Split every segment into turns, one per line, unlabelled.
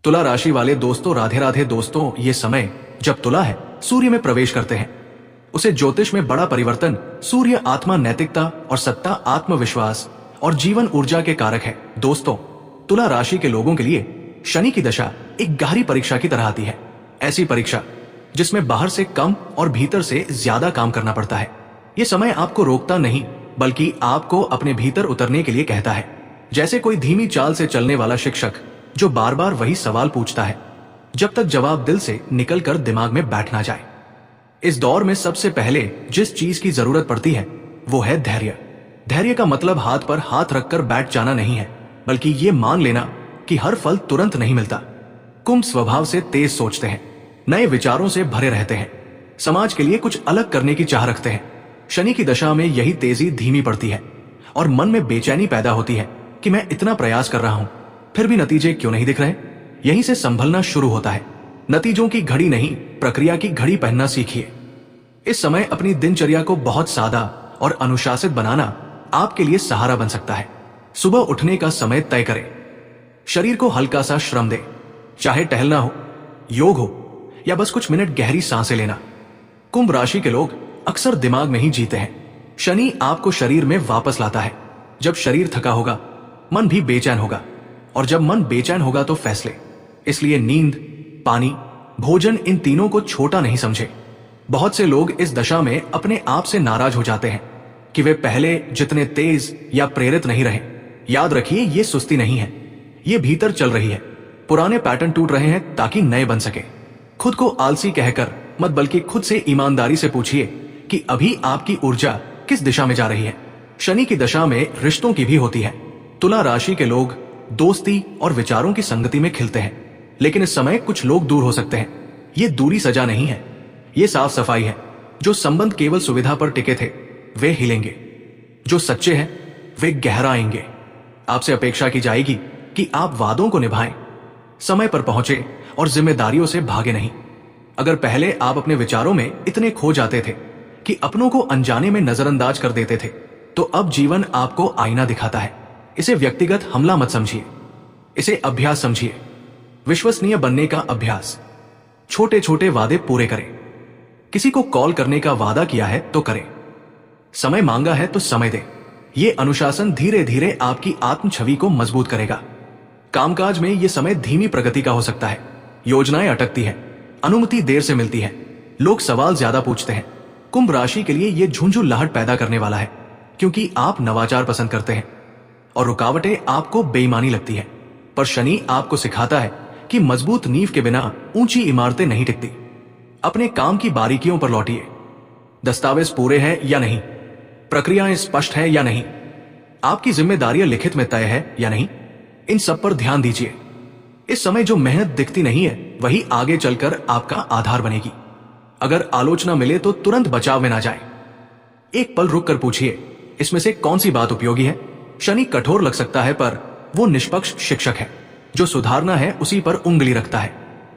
तुला राशि वाले दोस्तों, राधे राधे दोस्तों। ये समय जब तुला है सूर्य में प्रवेश करते हैं, उसे ज्योतिष में बड़ा परिवर्तन। सूर्य आत्मा, नैतिकता और सत्ता, आत्मविश्वास और जीवन ऊर्जा के कारक है। दोस्तों, तुला राशि के लोगों के लिए शनि की दशा एक गहरी परीक्षा की तरह आती है। ऐसी परीक्षा जिसमें बाहर से कम और भीतर से ज्यादा काम करना पड़ता है। ये समय आपको रोकता नहीं, बल्कि आपको अपने भीतर उतरने के लिए कहता है। जैसे कोई धीमी चाल से चलने वाला शिक्षक जो बार बार वही सवाल पूछता है जब तक जवाब दिल से निकलकर दिमाग में बैठ ना जाए। इस दौर में सबसे पहले जिस चीज की जरूरत पड़ती है वो है धैर्य। धैर्य का मतलब हाथ पर हाथ रखकर बैठ जाना नहीं है, बल्कि ये मान लेना कि हर फल तुरंत नहीं मिलता। कुंभ स्वभाव से तेज सोचते हैं, नए विचारों से भरे रहते हैं, समाज के लिए कुछ अलग करने की चाह रखते हैं। शनि की दशा में यही तेजी धीमी पड़ती है और मन में बेचैनी पैदा होती है कि मैं इतना प्रयास कर रहा हूं, फिर भी नतीजे क्यों नहीं दिख रहे। यहीं से संभलना शुरू होता है। नतीजों की घड़ी नहीं, प्रक्रिया की घड़ी पहनना सीखिए। इस समय अपनी दिनचर्या को बहुत सादा और अनुशासित बनाना आपके लिए सहारा बन सकता है। सुबह उठने का समय तय करें, शरीर को हल्का सा श्रम दें, चाहे टहलना हो, योग हो या बस कुछ मिनट गहरी सांसें लेना। कुंभ राशि के लोग अक्सर दिमाग में ही जीते हैं। शनि आपको शरीर में वापस लाता है। जब शरीर थका होगा, मन भी बेचैन होगा, और जब मन बेचैन होगा तो फैसले। इसलिए नींद, पानी, भोजन, इन तीनों को छोटा नहीं समझे। बहुत से लोग इस दशा में अपने आप से नाराज हो जाते हैं कि वे पहले जितने तेज या प्रेरित नहीं रहे। याद रखिए, ये सुस्ती नहीं है, ये भीतर चल रही है। पुराने पैटर्न टूट रहे हैं ताकि नए बन सके। खुद को आलसी कहकर मत, बल्कि खुद से ईमानदारी से पूछिए कि अभी आपकी ऊर्जा किस दिशा में जा रही है। शनि की दशा में रिश्तों की भी होती है। तुला राशि के लोग दोस्ती और विचारों की संगति में खिलते हैं, लेकिन इस समय कुछ लोग दूर हो सकते हैं। ये दूरी सजा नहीं है, ये साफ सफाई है। जो संबंध केवल सुविधा पर टिके थे वे हिलेंगे, जो सच्चे हैं वे गहराएंगे। आपसे अपेक्षा की जाएगी कि आप वादों को निभाएं, समय पर पहुंचे और जिम्मेदारियों से भागे नहीं। अगर पहले आप अपने विचारों में इतने खो जाते थे कि अपनों को अनजाने में नजरअंदाज कर देते थे, तो अब जीवन आपको आईना दिखाता है। इसे व्यक्तिगत हमला मत समझिए, इसे अभ्यास समझिए। विश्वसनीय बनने का अभ्यास। छोटे छोटे वादे पूरे करें। किसी को कॉल करने का वादा किया है तो करें, समय मांगा है तो समय दें। ये अनुशासन धीरे धीरे आपकी आत्म छवि को मजबूत करेगा। कामकाज में ये समय धीमी प्रगति का हो सकता है। योजनाएं अटकती है, अनुमति देर से मिलती है, लोग सवाल ज्यादा पूछते हैं। कुंभ राशि के लिए ये झुंझुलाहट पैदा करने वाला है, क्योंकि आप नवाचार पसंद करते हैं और रुकावटें आपको बेईमानी लगती है। पर शनि आपको सिखाता है कि मजबूत नींव के बिना ऊंची इमारतें नहीं टिकती। अपने काम की बारीकियों पर लौटिए। दस्तावेज पूरे हैं या नहीं, प्रक्रियाएं स्पष्ट है या नहीं, आपकी जिम्मेदारियां लिखित में तय है या नहीं, इन सब पर ध्यान दीजिए। इस समय जो मेहनत दिखती नहीं है वही आगे चलकर आपका आधार बनेगी। अगर आलोचना मिले तो तुरंत बचाव में ना जाए। एक पल रुक कर पूछिए, इसमें से कौन सी बात उपयोगी है। शनि कठोर लग सकता है, पर वो निष्पक्ष शिक्षक है। जो सुधारना है उसी पर उंगली रखता है।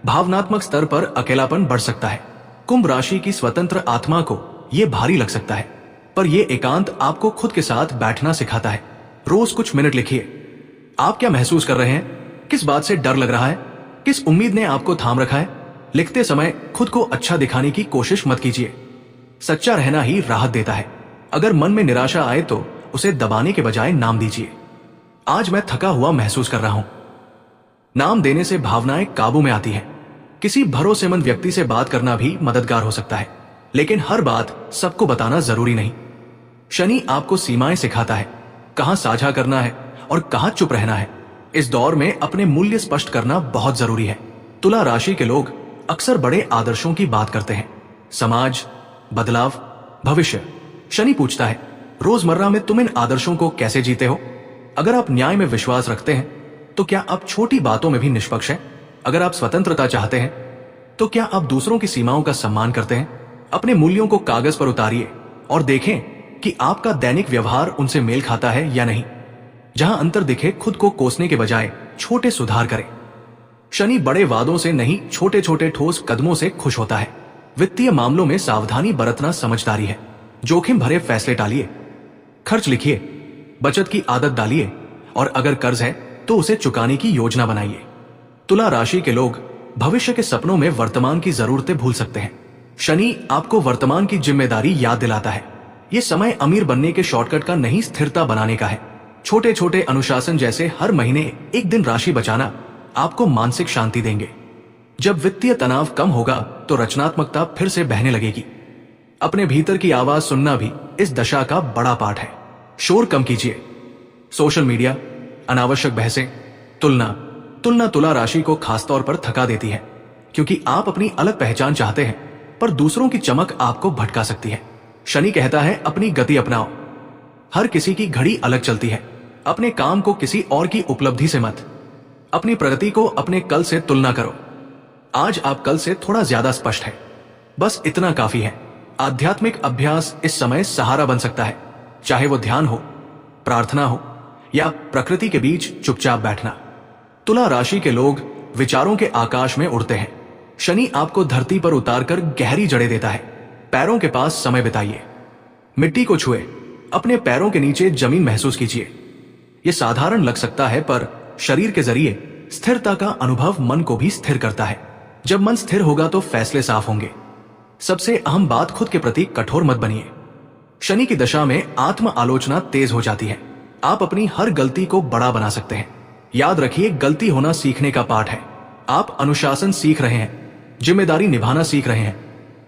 भावनात्मक स्तर पर अकेलापन बढ़ सकता है। कुंभ राशि की स्वतंत्र आत्मा को यह भारी लग सकता है, पर यह एकांत आपको खुद के साथ बैठना सिखाता है। रोज कुछ मिनट लिखिए। आप क्या महसूस कर रहे हैं, किस बात से डर लग रहा है, किस उम्मीद ने आपको थाम रखा है। लिखते समय खुद को अच्छा दिखाने की कोशिश मत कीजिए। सच्चा रहना ही राहत देता है। अगर मन में निराशा आए तो उसे दबाने के बजाय नाम दीजिए। आज मैं थका हुआ महसूस कर रहा हूं। नाम देने से भावनाएं काबू में आती हैं। किसी भरोसेमंद व्यक्ति से बात करना भी मददगार हो सकता है, लेकिन हर बात सबको बताना जरूरी नहीं। शनि आपको सीमाएं सिखाता है, कहां साझा करना है और कहां चुप रहना है। इस दौर में अपने मूल्य स्पष्ट करना बहुत जरूरी है। तुला राशि के लोग अक्सर बड़े आदर्शों की बात करते हैं, समाज, बदलाव, भविष्य। शनि पूछता है, रोजमर्रा में तुम इन आदर्शों को कैसे जीते हो। अगर आप न्याय में विश्वास रखते हैं तो क्या आप छोटी बातों में भी निष्पक्ष हैं। अगर आप स्वतंत्रता चाहते हैं तो क्या आप दूसरों की सीमाओं का सम्मान करते हैं। अपने मूल्यों को कागज पर उतारिए और देखें कि आपका दैनिक व्यवहार उनसे मेल खाता है या नहीं। जहां अंतर दिखे, खुद को कोसने के बजाय छोटे सुधार करें। शनि बड़े वादों से नहीं, छोटे छोटे ठोस कदमों से खुश होता है। वित्तीय मामलों में सावधानी बरतना समझदारी है। जोखिम भरे फैसले टालिए। खर्च लिखिए, बचत की आदत डालिए और अगर कर्ज है तो उसे चुकाने की योजना बनाइए। तुला राशि के लोग भविष्य के सपनों में वर्तमान की जरूरतें भूल सकते हैं। शनि आपको वर्तमान की जिम्मेदारी याद दिलाता है। ये समय अमीर बनने के शॉर्टकट का नहीं, स्थिरता बनाने का है। छोटे छोटे अनुशासन जैसे हर महीने एक दिन राशि बचाना आपको मानसिक शांति देंगे। जब वित्तीय तनाव कम होगा तो रचनात्मकता फिर से बहने लगेगी। अपने भीतर की आवाज सुनना भी इस दशा का बड़ा पार्ट है। शोर कम कीजिए। सोशल मीडिया, अनावश्यक बहसें, तुलना तुला राशि को खासतौर पर थका देती है, क्योंकि आप अपनी अलग पहचान चाहते हैं, पर दूसरों की चमक आपको भटका सकती है। शनि कहता है अपनी गति अपनाओ। हर किसी की घड़ी अलग चलती है। अपने काम को किसी और की उपलब्धि से मत, अपनी प्रगति को अपने कल से तुलना करो। आज आप कल से थोड़ा ज्यादा स्पष्ट है, बस इतना काफी है। आध्यात्मिक अभ्यास इस समय सहारा बन सकता है, चाहे वो ध्यान हो, प्रार्थना हो या प्रकृति के बीच चुपचाप बैठना। तुला राशि के लोग विचारों के आकाश में उड़ते हैं। शनि आपको धरती पर उतारकर गहरी जड़ें देता है। पैरों के पास समय बिताइए। मिट्टी को छुए, अपने पैरों के नीचे जमीन महसूस कीजिए। यह साधारण लग सकता है, पर शरीर के जरिए स्थिरता का अनुभव मन को भी स्थिर करता है। जब मन स्थिर होगा तो फैसले साफ होंगे। सबसे अहम बात, खुद के प्रति कठोर मत बनिए। शनि की दशा में आत्म आलोचना तेज हो जाती है। आप अपनी हर गलती को बड़ा बना सकते हैं। याद रखिए, गलती होना सीखने का पाठ है। आप अनुशासन सीख रहे हैं, जिम्मेदारी निभाना सीख रहे हैं,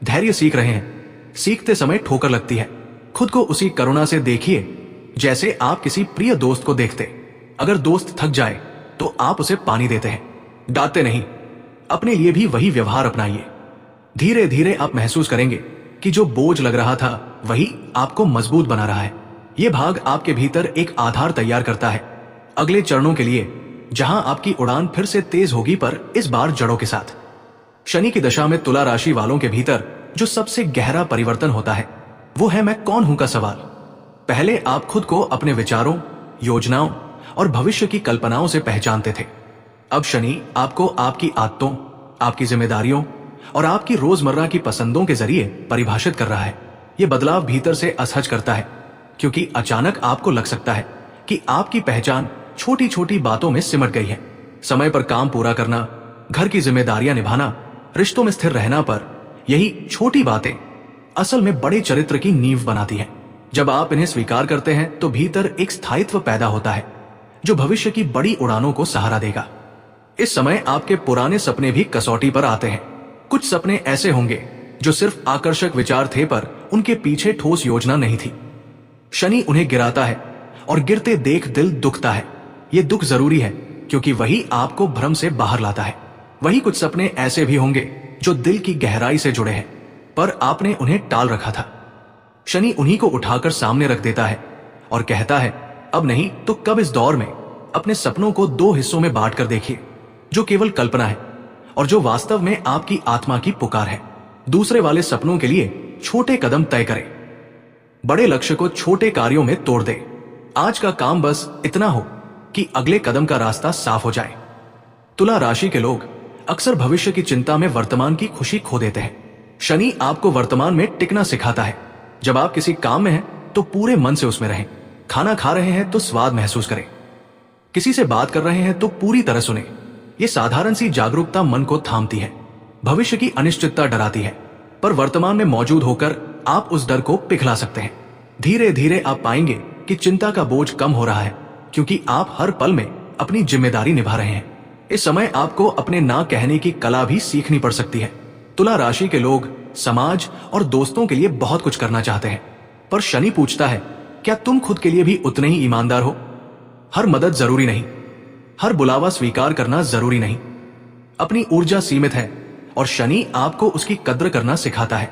धैर्य सीख रहे हैं। सीखते समय ठोकर लगती है। खुद को उसी करुणा से देखिए जैसे आप किसी प्रिय दोस्त को देखते। अगर दोस्त थक जाए तो आप उसे पानी देते हैं, डांटते नहीं। अपने लिए भी वही व्यवहार अपनाइए। धीरे धीरे आप महसूस करेंगे कि जो बोझ लग रहा था वही आपको मजबूत बना रहा है। यह भाग आपके भीतर एक आधार तैयार करता है अगले चरणों के लिए, जहां आपकी उड़ान फिर से तेज होगी, पर इस बार जड़ों के साथ। शनि की दशा में तुला राशि वालों के भीतर जो सबसे गहरा परिवर्तन होता है वो है मैं कौन हूं का सवाल। पहले आप खुद को अपने विचारों, योजनाओं और भविष्य की कल्पनाओं से पहचानते थे। अब शनि आपको आपकी आदतों, आपकी जिम्मेदारियों और आपकी रोजमर्रा की पसंदों के जरिए परिभाषित कर रहा है। यह बदलाव भीतर से असहज करता है, क्योंकि अचानक आपको लग सकता है कि आपकी पहचान छोटी छोटी बातों में सिमट गई है। समय पर काम पूरा करना, घर की जिम्मेदारियां निभाना, रिश्तों में स्थिर रहना, पर यही छोटी बातें असल में बड़े चरित्र की नींव बनाती हैं। जब आप इन्हें स्वीकार करते हैं तो भीतर एक स्थायित्व पैदा होता है जो भविष्य की बड़ी उड़ानों को सहारा देगा। इस समय आपके पुराने सपने भी कसौटी पर आते हैं। कुछ सपने ऐसे होंगे जो सिर्फ आकर्षक विचार थे, पर उनके पीछे ठोस योजना नहीं थी। शनि उन्हें गिराता है और गिरते देख दिल दुखता है। यह दुख जरूरी है, क्योंकि वही आपको भ्रम से बाहर लाता है। वही कुछ सपने ऐसे भी होंगे जो दिल की गहराई से जुड़े हैं, पर आपने उन्हें टाल रखा था। शनि उन्हीं को उठाकर सामने रख देता है और कहता है, अब नहीं तो कब। इस दौर में अपने सपनों को दो हिस्सों में बांटकर देखिए, जो केवल कल्पना है और जो वास्तव में आपकी आत्मा की पुकार है। दूसरे वाले सपनों के लिए छोटे कदम तय करें, बड़े लक्ष्य को छोटे कार्यों में तोड़ दे। आज का काम बस इतना हो कि अगले कदम का रास्ता साफ हो जाए। तुला राशि के लोग अक्सर भविष्य की चिंता में वर्तमान की खुशी खो देते हैं। शनि आपको वर्तमान में टिकना सिखाता है। जब आप किसी काम में हैं तो पूरे मन से उसमें रहें। खाना खा रहे हैं तो स्वाद महसूस करें। किसी से बात कर रहे हैं तो पूरी तरह सुने। ये साधारण सी जागरूकता मन को थामती है। भविष्य की अनिश्चितता डराती है, पर वर्तमान में मौजूद होकर आप उस डर को पिघला सकते हैं। धीरे धीरे आप पाएंगे कि चिंता का बोझ कम हो रहा है, क्योंकि आप हर पल में अपनी जिम्मेदारी निभा रहे हैं। इस समय आपको अपने ना कहने की कला भी सीखनी पड़ सकती है। तुला राशि के लोग समाज और दोस्तों के लिए बहुत कुछ करना चाहते हैं, पर शनि पूछता है, क्या तुम खुद के लिए भी उतने ही ईमानदार हो? हर मदद जरूरी नहीं, हर बुलावा स्वीकार करना जरूरी नहीं। अपनी ऊर्जा सीमित है और शनि आपको उसकी कद्र करना सिखाता है।